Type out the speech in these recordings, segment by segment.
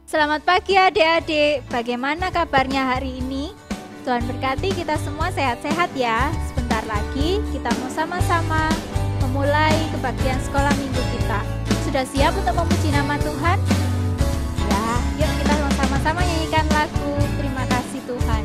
Selamat pagi adik-adik, bagaimana kabarnya hari ini? Tuhan berkati kita semua sehat-sehat ya. Sebentar lagi kita mau sama-sama memulai kebaktian sekolah minggu kita. Sudah siap untuk memuji nama Tuhan? Ya, yuk kita sama-sama nyanyikan lagu Terima Kasih Tuhan.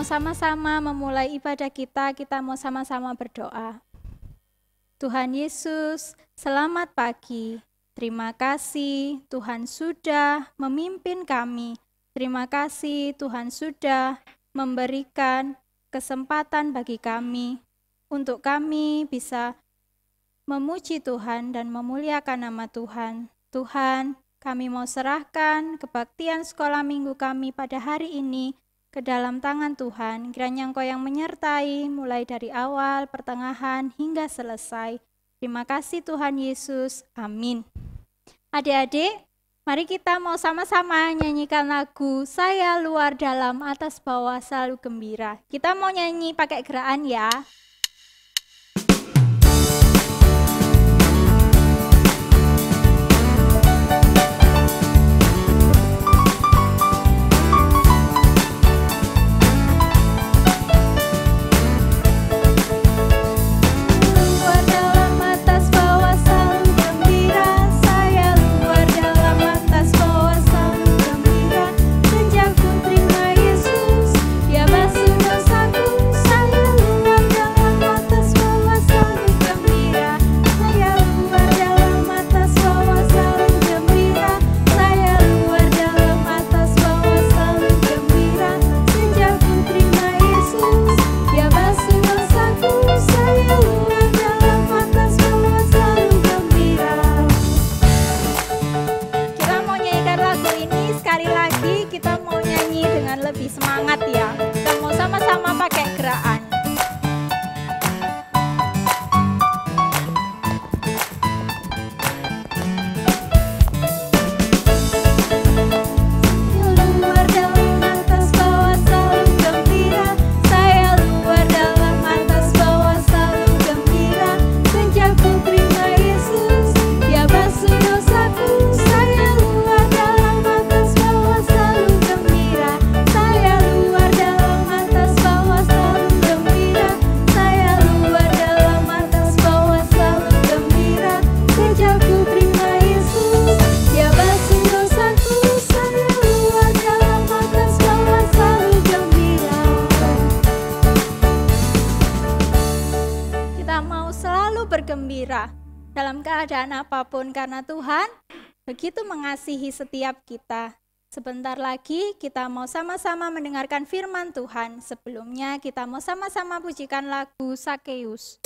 Sama-sama memulai ibadah kita mau sama-sama berdoa. Tuhan Yesus, selamat pagi. Terima kasih Tuhan sudah memimpin kami. Terima kasih Tuhan sudah memberikan kesempatan bagi kami untuk kami bisa memuji Tuhan dan memuliakan nama Tuhan. Tuhan, kami mau serahkan kebaktian sekolah minggu kami pada hari ini ke dalam tangan Tuhan, kiranya Engkau yang menyertai mulai dari awal, pertengahan, hingga selesai. Terima kasih Tuhan Yesus, amin. Adik-adik, mari kita mau sama-sama nyanyikan lagu Saya Luar Dalam Atas Bawah Selalu Gembira. Kita mau nyanyi pakai gerakan ya. Terima Yesus, dia basuh dosaku, saya luar dalam apapun karena Tuhan begitu mengasihi setiap kita. Sebentar lagi kita mau sama-sama mendengarkan firman Tuhan. Sebelumnya kita mau sama-sama pujikan lagu Sakeus.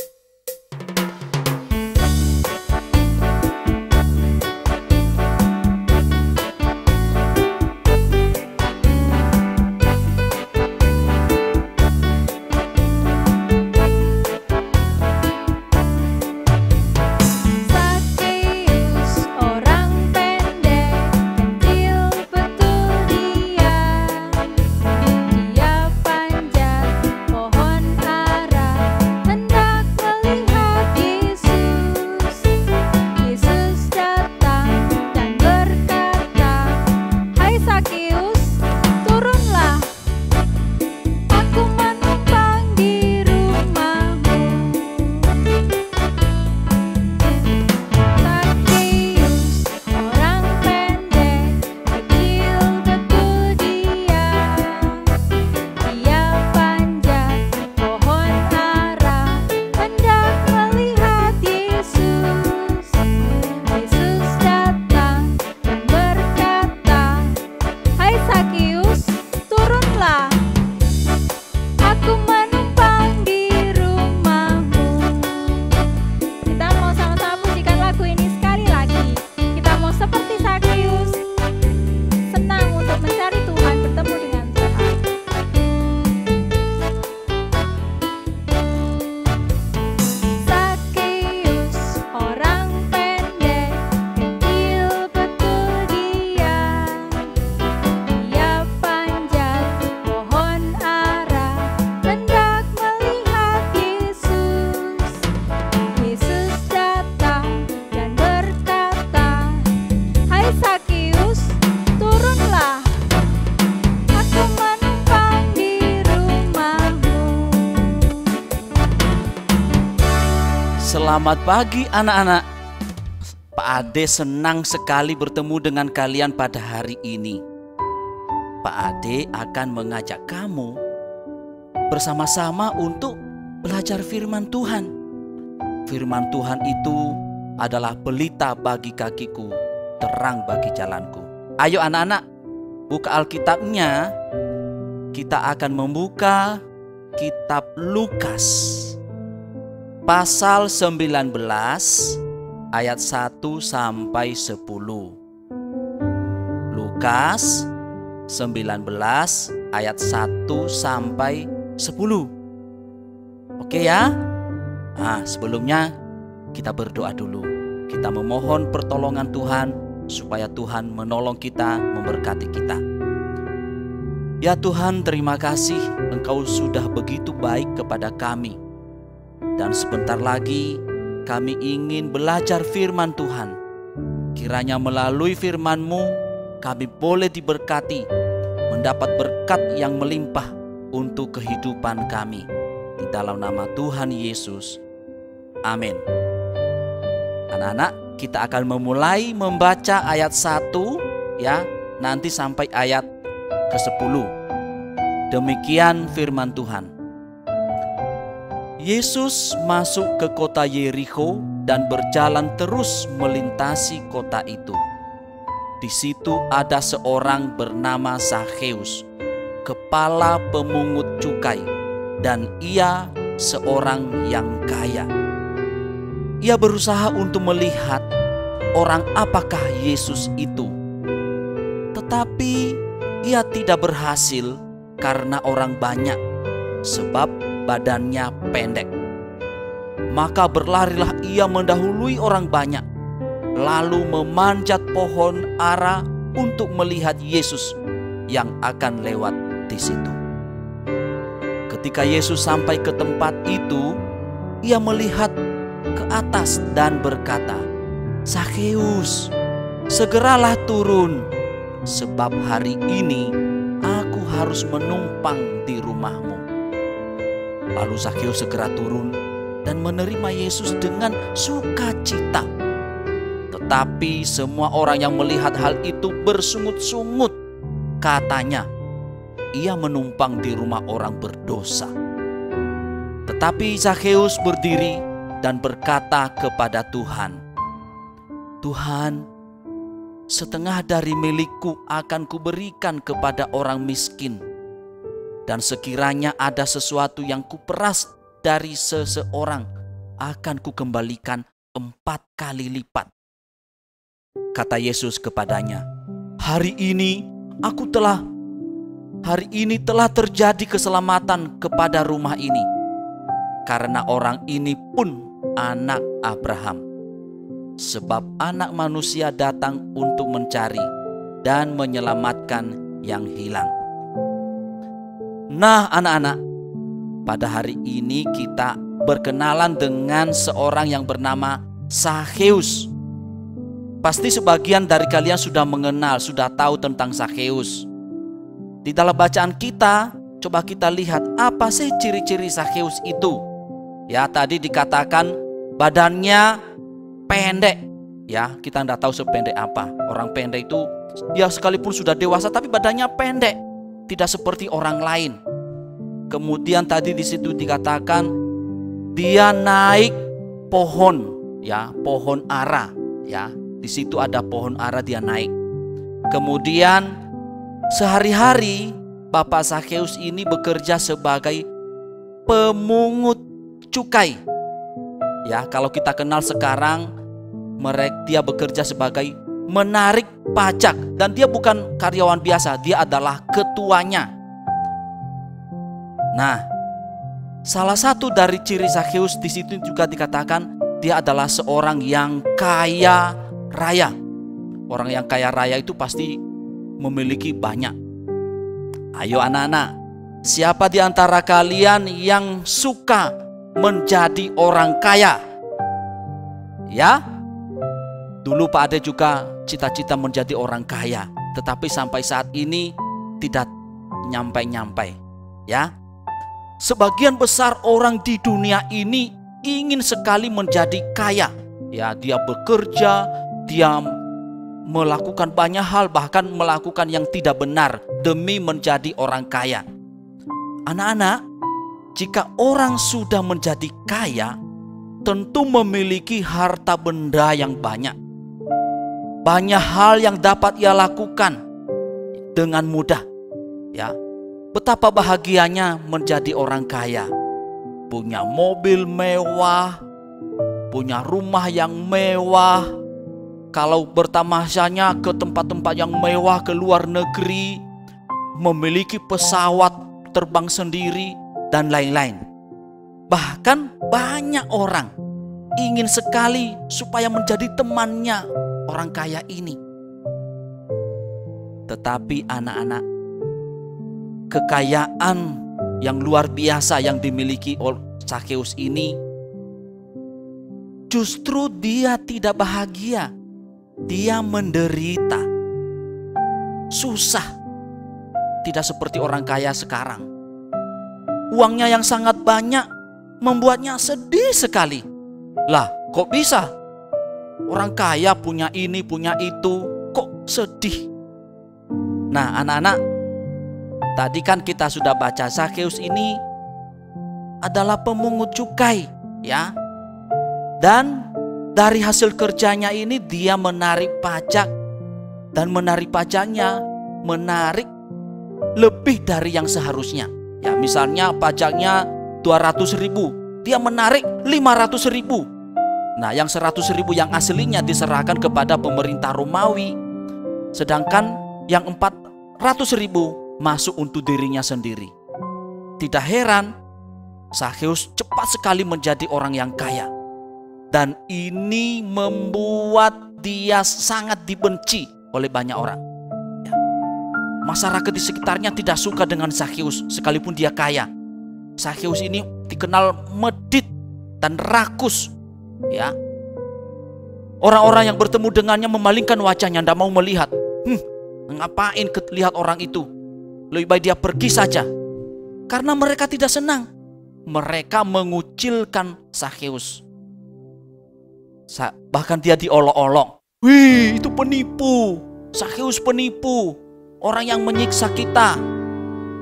Selamat pagi anak-anak. Pak Ade senang sekali bertemu dengan kalian pada hari ini. Pak Ade akan mengajak kamu bersama-sama untuk belajar firman Tuhan. Firman Tuhan itu adalah pelita bagi kakiku, terang bagi jalanku. Ayo anak-anak, buka Alkitabnya. Kita akan membuka kitab Lukas pasal 19 ayat 1 sampai 10. Lukas 19 ayat 1 sampai 10. Oke ya? Nah, sebelumnya kita berdoa dulu. Kita memohon pertolongan Tuhan supaya Tuhan menolong kita, memberkati kita. Ya Tuhan, terima kasih Engkau sudah begitu baik kepada kami. Dan sebentar lagi kami ingin belajar firman Tuhan. Kiranya melalui firman-Mu kami boleh diberkati, mendapat berkat yang melimpah untuk kehidupan kami. Di dalam nama Tuhan Yesus. Amin. Anak-anak, kita akan memulai membaca ayat 1 ya, nanti sampai ayat ke-10. Demikian firman Tuhan. Yesus masuk ke kota Yerikho dan berjalan terus melintasi kota itu. Di situ ada seorang bernama Sakeus, kepala pemungut cukai, dan ia seorang yang kaya. Ia berusaha untuk melihat orang apakah Yesus itu. Tetapi ia tidak berhasil karena orang banyak, sebab badannya pendek. Maka berlarilah ia mendahului orang banyak, lalu memanjat pohon ara untuk melihat Yesus yang akan lewat di situ. Ketika Yesus sampai ke tempat itu, ia melihat ke atas dan berkata, "Sakeus, segeralah turun, sebab hari ini aku harus menumpang di rumahmu." Lalu Sakeus segera turun dan menerima Yesus dengan sukacita. Tetapi semua orang yang melihat hal itu bersungut-sungut. Katanya, ia menumpang di rumah orang berdosa. Tetapi Sakeus berdiri dan berkata kepada Tuhan, Tuhan, setengah dari milikku akan kuberikan kepada orang miskin. Dan sekiranya ada sesuatu yang kuperas dari seseorang, akan kukembalikan 4 kali lipat. Kata Yesus kepadanya, hari ini telah terjadi keselamatan kepada rumah ini, karena orang ini pun anak Abraham. Sebab Anak Manusia datang untuk mencari dan menyelamatkan yang hilang. Nah, anak-anak, pada hari ini kita berkenalan dengan seorang yang bernama Zakheus. Pasti sebagian dari kalian sudah mengenal, sudah tahu tentang Zakheus. Di dalam bacaan kita, coba kita lihat apa sih ciri-ciri Zakheus itu. Ya, tadi dikatakan badannya pendek. Ya, kita tidak tahu sependek apa. Orang pendek itu, dia sekalipun sudah dewasa tapi badannya pendek, tidak seperti orang lain. Kemudian tadi di situ dikatakan dia naik pohon, ya, pohon ara, ya. Di situ ada pohon ara, dia naik. Kemudian sehari-hari Bapak Zakheus ini bekerja sebagai pemungut cukai. Ya, kalau kita kenal sekarang, dia bekerja sebagai menarik pajak, dan dia bukan karyawan biasa, dia adalah ketuanya. Nah, salah satu dari ciri Zakheus di situ juga dikatakan dia adalah seorang yang kaya raya. Orang yang kaya raya itu pasti memiliki banyak. Ayo anak-anak, siapa di antara kalian yang suka menjadi orang kaya? Ya, dulu Pak Ade juga cita-cita menjadi orang kaya, tetapi sampai saat ini tidak nyampe-nyampe. Ya, sebagian besar orang di dunia ini ingin sekali menjadi kaya. Ya, dia bekerja, dia melakukan banyak hal, bahkan melakukan yang tidak benar demi menjadi orang kaya. Anak-anak, jika orang sudah menjadi kaya, tentu memiliki harta benda yang banyak. Banyak hal yang dapat ia lakukan dengan mudah. Ya, betapa bahagianya menjadi orang kaya. Punya mobil mewah, punya rumah yang mewah. Kalau bertamasyanya ke tempat-tempat yang mewah, ke luar negeri, memiliki pesawat terbang sendiri, dan lain-lain. Bahkan banyak orang ingin sekali supaya menjadi temannya orang kaya ini. Tetapi anak-anak, kekayaan yang luar biasa yang dimiliki oleh Zakheus ini, justru dia tidak bahagia. Dia menderita, susah. Tidak seperti orang kaya sekarang. Uangnya yang sangat banyak membuatnya sedih sekali. Lah, kok bisa? Orang kaya punya ini, punya itu, kok sedih? Nah, anak-anak, tadi kan kita sudah baca Zakheus ini adalah pemungut cukai, ya. Dan dari hasil kerjanya ini dia menarik pajak, dan menarik pajaknya menarik lebih dari yang seharusnya. Ya, misalnya pajaknya 200.000, dia menarik 500.000. Nah, yang 100.000 yang aslinya diserahkan kepada pemerintah Romawi, sedangkan yang 400.000 masuk untuk dirinya sendiri. Tidak heran, Zakheus cepat sekali menjadi orang yang kaya. Dan ini membuat dia sangat dibenci oleh banyak orang. Ya. Masyarakat di sekitarnya tidak suka dengan Zakheus sekalipun dia kaya. Zakheus ini dikenal medit dan rakus. Ya, orang-orang yang bertemu dengannya memalingkan wajahnya, tidak mau melihat. Ngapain lihat orang itu? Lebih baik dia pergi saja. Karena mereka tidak senang. Mereka mengucilkan Zakheus. Bahkan dia diolok-olok. Wih, itu penipu. Zakheus penipu. Orang yang menyiksa kita.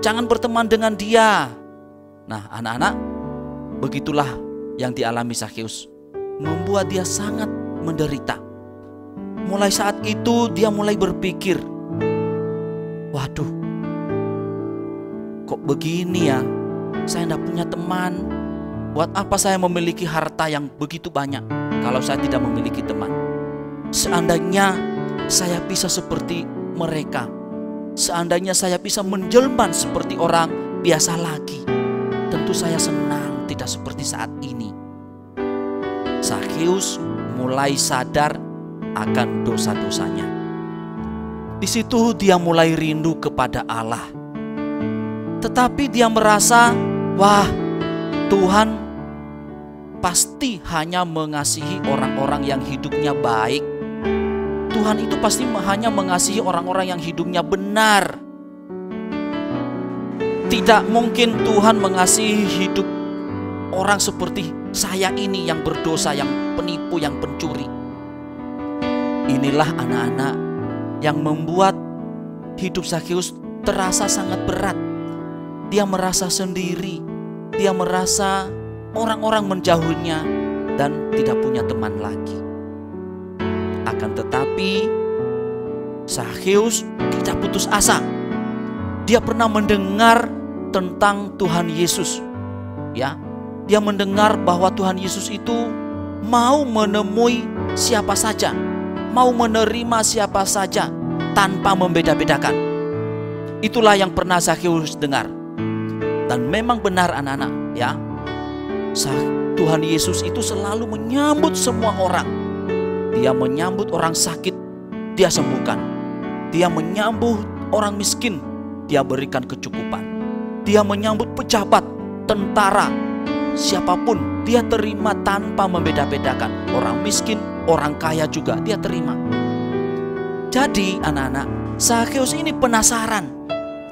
Jangan berteman dengan dia. Nah, anak-anak, begitulah yang dialami Zakheus. Membuat dia sangat menderita. Mulai saat itu dia mulai berpikir, waduh, kok begini ya? Saya tidak punya teman. Buat apa saya memiliki harta yang begitu banyak kalau saya tidak memiliki teman? Seandainya saya bisa seperti mereka, seandainya saya bisa menjelma seperti orang biasa lagi, tentu saya senang tidak seperti saat ini. Zakheus mulai sadar akan dosa-dosanya. Di situ dia mulai rindu kepada Allah. Tetapi dia merasa, wah, Tuhan pasti hanya mengasihi orang-orang yang hidupnya baik. Tuhan itu pasti hanya mengasihi orang-orang yang hidupnya benar. Tidak mungkin Tuhan mengasihi hidup orang seperti saya ini yang berdosa, yang penipu, yang pencuri. Inilah anak-anak yang membuat hidup Zakheus terasa sangat berat. Dia merasa sendiri, dia merasa orang-orang menjauhinya dan tidak punya teman lagi. Akan tetapi Zakheus tidak putus asa. Dia pernah mendengar tentang Tuhan Yesus. Ya, dia mendengar bahwa Tuhan Yesus itu mau menemui siapa saja, mau menerima siapa saja tanpa membeda-bedakan. Itulah yang pernah Zakheus dengar. Dan memang benar anak-anak, ya. Tuhan Yesus itu selalu menyambut semua orang. Dia menyambut orang sakit, dia sembuhkan. Dia menyambut orang miskin, dia berikan kecukupan. Dia menyambut pejabat, tentara, siapapun dia terima tanpa membeda-bedakan. Orang miskin, orang kaya juga dia terima. Jadi anak-anak, Zakheus ini penasaran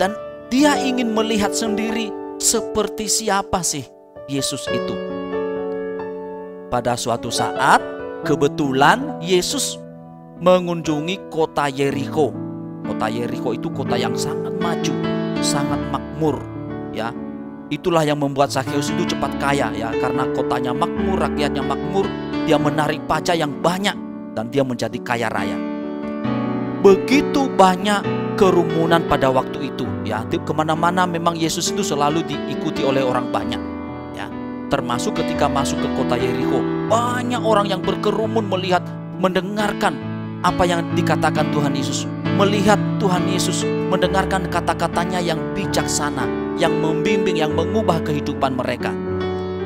dan dia ingin melihat sendiri seperti siapa sih Yesus itu. Pada suatu saat kebetulan Yesus mengunjungi kota Yerikho. Kota Yerikho itu kota yang sangat maju, sangat makmur, ya. Itulah yang membuat Zakheus itu cepat kaya, ya, karena kotanya makmur, rakyatnya makmur, dia menarik pajak yang banyak dan dia menjadi kaya raya. Begitu banyak kerumunan pada waktu itu, ya, kemana-mana memang Yesus itu selalu diikuti oleh orang banyak, ya. Termasuk ketika masuk ke kota Yerikho, banyak orang yang berkerumun melihat, mendengarkan apa yang dikatakan Tuhan Yesus, melihat Tuhan Yesus, mendengarkan kata-katanya yang bijaksana, yang membimbing, yang mengubah kehidupan mereka.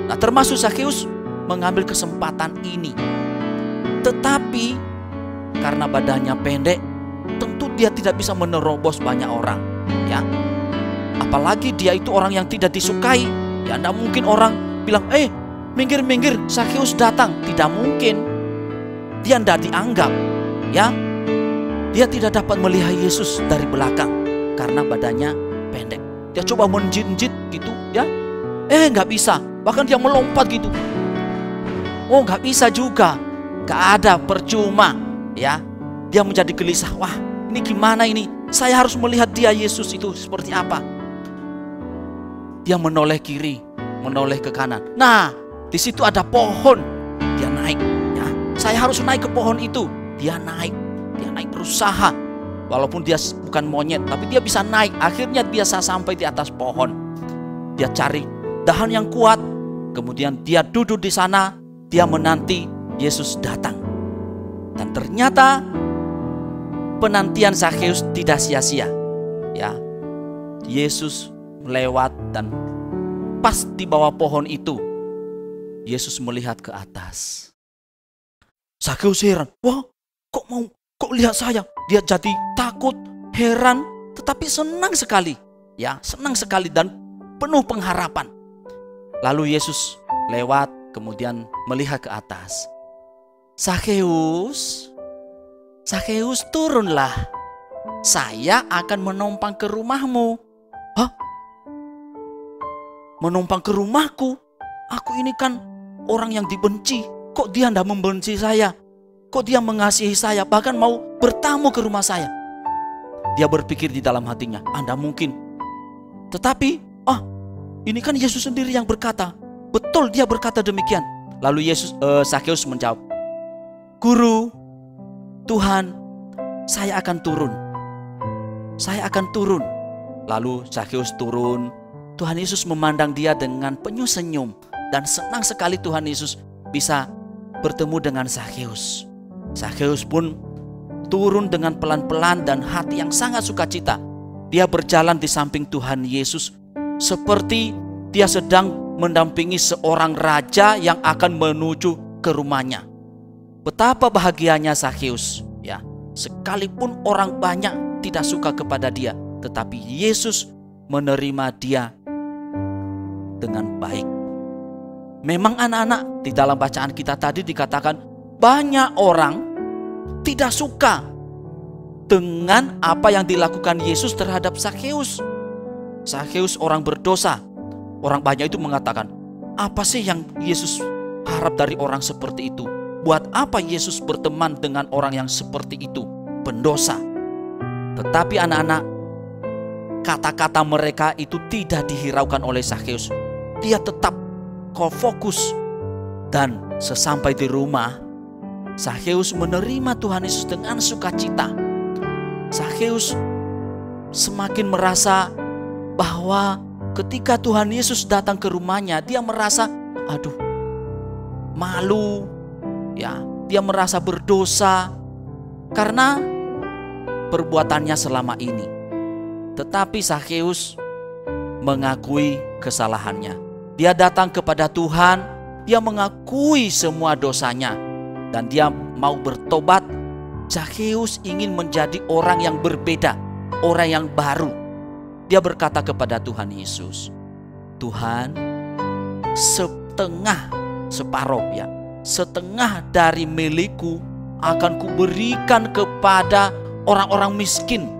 Nah, termasuk Zakheus mengambil kesempatan ini. Tetapi karena badannya pendek, tentu dia tidak bisa menerobos banyak orang, ya. Apalagi dia itu orang yang tidak disukai, ya. Tidak mungkin orang bilang, minggir-minggir, Zakheus datang. Tidak mungkin. Dia tidak dianggap, ya. Dia tidak dapat melihat Yesus dari belakang karena badannya pendek. Dia coba menjinjit gitu, ya. Nggak bisa. Bahkan dia melompat gitu. Oh, nggak bisa juga. Nggak ada, percuma, ya. Dia menjadi gelisah. Wah, ini gimana ini? Saya harus melihat dia Yesus itu seperti apa. Dia menoleh kiri, menoleh ke kanan. Nah, di situ ada pohon. Dia naik, ya. Saya harus naik ke pohon itu. Dia naik berusaha. Walaupun dia bukan monyet, tapi dia bisa naik. Akhirnya dia bisa sampai di atas pohon. Dia cari dahan yang kuat. Kemudian dia duduk di sana. Dia menanti Yesus datang. Dan ternyata penantian Zakheus tidak sia-sia, ya. Yesus lewat dan pas di bawah pohon itu Yesus melihat ke atas. Zakheus heran, wah, kok lihat saya? Dia jadi takut, heran, tetapi senang sekali, ya, senang sekali dan penuh pengharapan. Lalu Yesus lewat kemudian melihat ke atas. Zakheus, turunlah. Saya akan menumpang ke rumahmu. Hah? Menumpang ke rumahku? Aku ini kan orang yang dibenci. Kok dia tidak membenci saya? Kok dia mengasihi saya? Bahkan mau bertamu ke rumah saya. Dia berpikir di dalam hatinya, Anda mungkin. Tetapi, ini kan Yesus sendiri yang berkata. Betul, dia berkata demikian. Lalu Zakheus menjawab, Guru, Tuhan, saya akan turun. Saya akan turun. Lalu Zakheus turun. Tuhan Yesus memandang dia dengan penuh senyum. Dan senang sekali Tuhan Yesus bisa bertemu dengan Zakheus. Zakheus pun turun dengan pelan-pelan dan hati yang sangat sukacita. Dia berjalan di samping Tuhan Yesus seperti dia sedang mendampingi seorang raja yang akan menuju ke rumahnya. Betapa bahagianya Zakheus, ya. Sekalipun orang banyak tidak suka kepada dia, tetapi Yesus menerima dia dengan baik. Memang anak-anak, di dalam bacaan kita tadi dikatakan banyak orang tidak suka dengan apa yang dilakukan Yesus terhadap Zakheus. Zakheus orang berdosa. Orang banyak itu mengatakan, apa sih yang Yesus harap dari orang seperti itu? Buat apa Yesus berteman dengan orang yang seperti itu? Pendosa. Tetapi anak-anak, kata-kata mereka itu tidak dihiraukan oleh Zakheus. Dia tetap fokus. Dan sesampai di rumah, Zakheus menerima Tuhan Yesus dengan sukacita. Zakheus semakin merasa bahwa ketika Tuhan Yesus datang ke rumahnya, dia merasa malu, ya. Dia merasa berdosa karena perbuatannya selama ini. Tetapi Zakheus mengakui kesalahannya. Dia datang kepada Tuhan, dia mengakui semua dosanya, dan dia mau bertobat. Zakheus ingin menjadi orang yang berbeda, orang yang baru. Dia berkata kepada Tuhan Yesus, Tuhan, setengah dari milikku akan kuberikan kepada orang-orang miskin.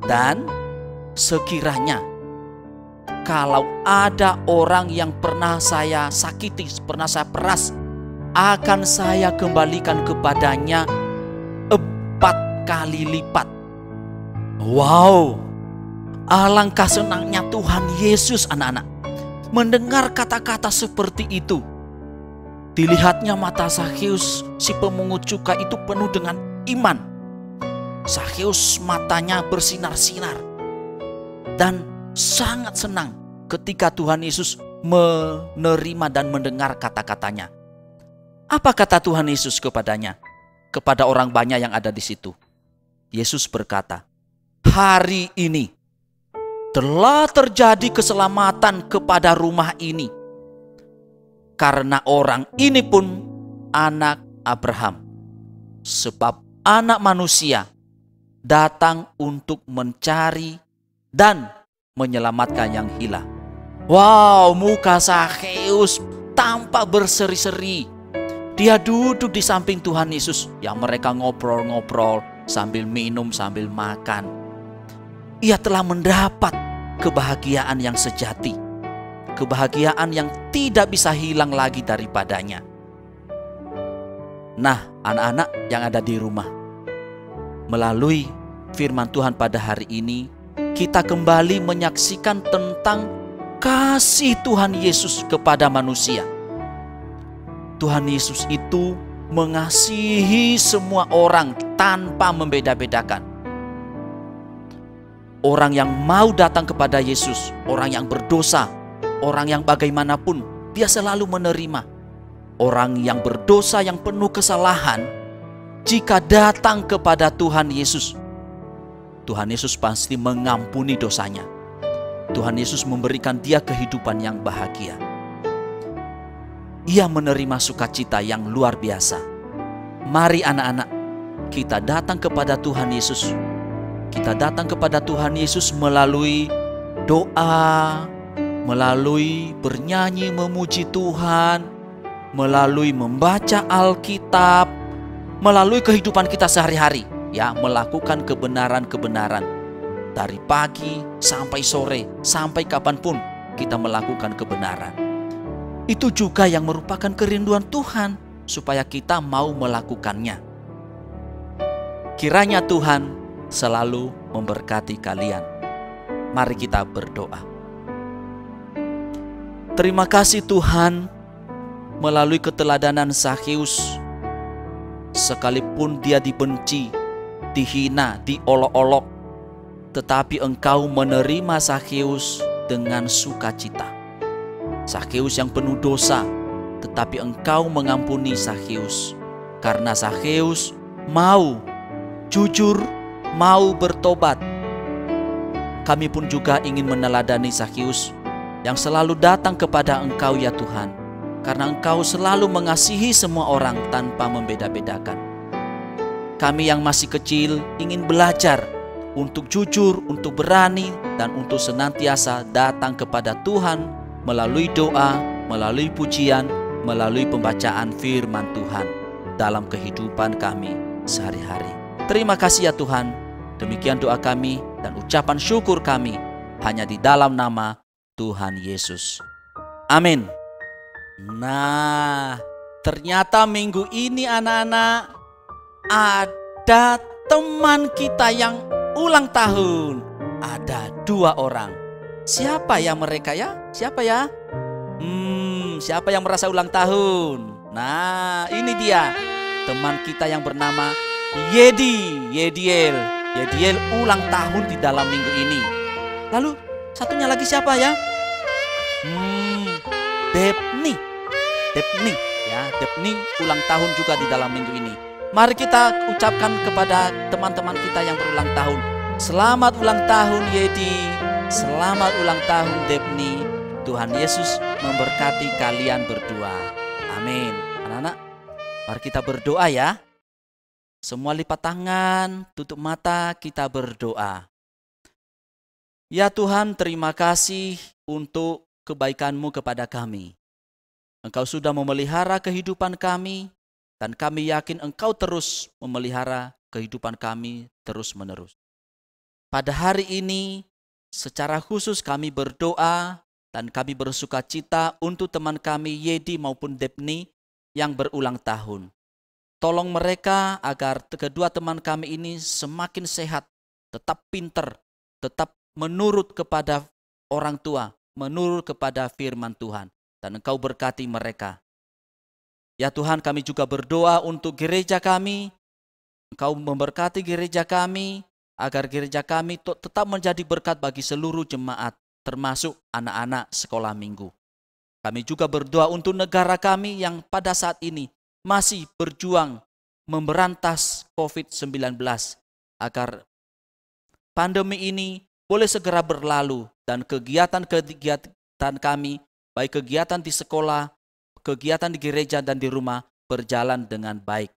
Dan sekiranya kalau ada orang yang pernah saya sakiti, pernah saya peras, akan saya kembalikan kepadanya 4 kali lipat. Wow, alangkah senangnya Tuhan Yesus, anak-anak, mendengar kata-kata seperti itu. Dilihatnya mata Zakheus, si pemungut cukai itu penuh dengan iman. Zakheus matanya bersinar-sinar dan sangat senang ketika Tuhan Yesus menerima dan mendengar kata-katanya. Apa kata Tuhan Yesus kepadanya? Kepada orang banyak yang ada di situ. Yesus berkata, hari ini telah terjadi keselamatan kepada rumah ini, karena orang ini pun anak Abraham. Sebab anak manusia datang untuk mencari dan menyelamatkan yang hilang. Wow, muka Zakheus tampak berseri-seri. Dia duduk di samping Tuhan Yesus, yang mereka ngobrol-ngobrol sambil minum, sambil makan. Ia telah mendapat kebahagiaan yang sejati, kebahagiaan yang tidak bisa hilang lagi daripadanya. Nah, anak-anak yang ada di rumah, melalui firman Tuhan pada hari ini, kita kembali menyaksikan tentang kasih Tuhan Yesus kepada manusia. Tuhan Yesus itu mengasihi semua orang tanpa membeda-bedakan. Orang yang mau datang kepada Yesus, orang yang berdosa, orang yang bagaimanapun, dia selalu menerima. Orang yang berdosa, yang penuh kesalahan, jika datang kepada Tuhan Yesus, Tuhan Yesus pasti mengampuni dosanya. Tuhan Yesus memberikan dia kehidupan yang bahagia. Ia menerima sukacita yang luar biasa. Mari anak-anak, kita datang kepada Tuhan Yesus. Kita datang kepada Tuhan Yesus melalui doa, melalui bernyanyi memuji Tuhan, melalui membaca Alkitab, melalui kehidupan kita sehari-hari. Ya, melakukan kebenaran-kebenaran. Dari pagi sampai sore, sampai kapanpun kita melakukan kebenaran. Itu juga yang merupakan kerinduan Tuhan, supaya kita mau melakukannya. Kiranya Tuhan selalu memberkati kalian. Mari kita berdoa. Terima kasih Tuhan, melalui keteladanan Zakheus sekalipun dia dibenci, dihina, diolok-olok, tetapi engkau menerima Zakheus dengan sukacita. Zakheus yang penuh dosa, tetapi engkau mengampuni Zakheus, karena Zakheus mau jujur, mau bertobat. Kami pun juga ingin meneladani Zakheus yang selalu datang kepada engkau ya Tuhan, karena engkau selalu mengasihi semua orang tanpa membeda-bedakan. Kami yang masih kecil ingin belajar untuk jujur, untuk berani, dan untuk senantiasa datang kepada Tuhan melalui doa, melalui pujian, melalui pembacaan firman Tuhan dalam kehidupan kami sehari-hari. Terima kasih ya Tuhan. Demikian doa kami dan ucapan syukur kami hanya di dalam nama Tuhan Yesus. Amin. Nah, ternyata minggu ini anak-anak ada teman kita yang ulang tahun. Ada 2 orang. Siapa ya mereka ya? Siapa ya? Siapa yang merasa ulang tahun? Nah, ini dia teman kita yang bernama Yediel ulang tahun di dalam minggu ini. Lalu satunya lagi siapa ya? Depni ya, Depni ulang tahun juga di dalam minggu ini. Mari kita ucapkan kepada teman-teman kita yang berulang tahun, selamat ulang tahun Yedi, selamat ulang tahun Depni. Tuhan Yesus memberkati kalian berdua. Amin. Anak-anak, mari kita berdoa ya. Semua lipat tangan, tutup mata, kita berdoa. Ya Tuhan, terima kasih untuk kebaikan-Mu kepada kami. Engkau sudah memelihara kehidupan kami, dan kami yakin Engkau terus memelihara kehidupan kami terus-menerus. Pada hari ini, secara khusus kami berdoa dan kami bersuka cita untuk teman kami Yedi maupun Depni yang berulang tahun. Tolong mereka agar kedua teman kami ini semakin sehat, tetap pinter, tetap menurut kepada orang tua, menurut kepada firman Tuhan. Dan Engkau berkati mereka. Ya Tuhan, kami juga berdoa untuk gereja kami. Engkau memberkati gereja kami, agar gereja kami tetap menjadi berkat bagi seluruh jemaat, termasuk anak-anak sekolah minggu. Kami juga berdoa untuk negara kami yang pada saat ini masih berjuang memberantas COVID-19, agar pandemi ini boleh segera berlalu dan kegiatan kami, baik kegiatan di sekolah, kegiatan di gereja dan di rumah, berjalan dengan baik.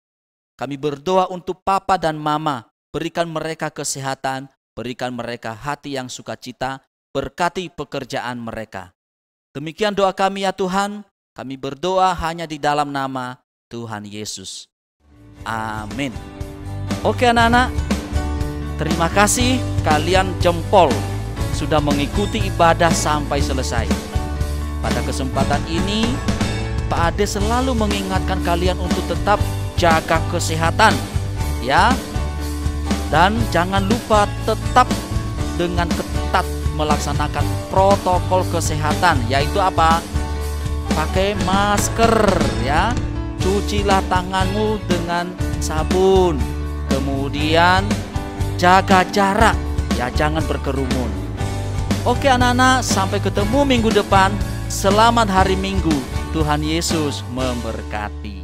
Kami berdoa untuk papa dan mama, berikan mereka kesehatan, berikan mereka hati yang sukacita, berkati pekerjaan mereka. Demikian doa kami ya Tuhan, kami berdoa hanya di dalam nama Tuhan Yesus. Amin. Oke anak-anak, terima kasih kalian jempol sudah mengikuti ibadah sampai selesai. Pada kesempatan ini, Pak Ade selalu mengingatkan kalian untuk tetap jaga kesehatan, ya. Dan jangan lupa tetap dengan ketat melaksanakan protokol kesehatan, yaitu apa? Pakai masker, ya. Cucilah tanganmu dengan sabun. Kemudian jaga jarak, ya, jangan berkerumun. Oke anak-anak, sampai ketemu minggu depan. Selamat hari Minggu. Tuhan Yesus memberkati.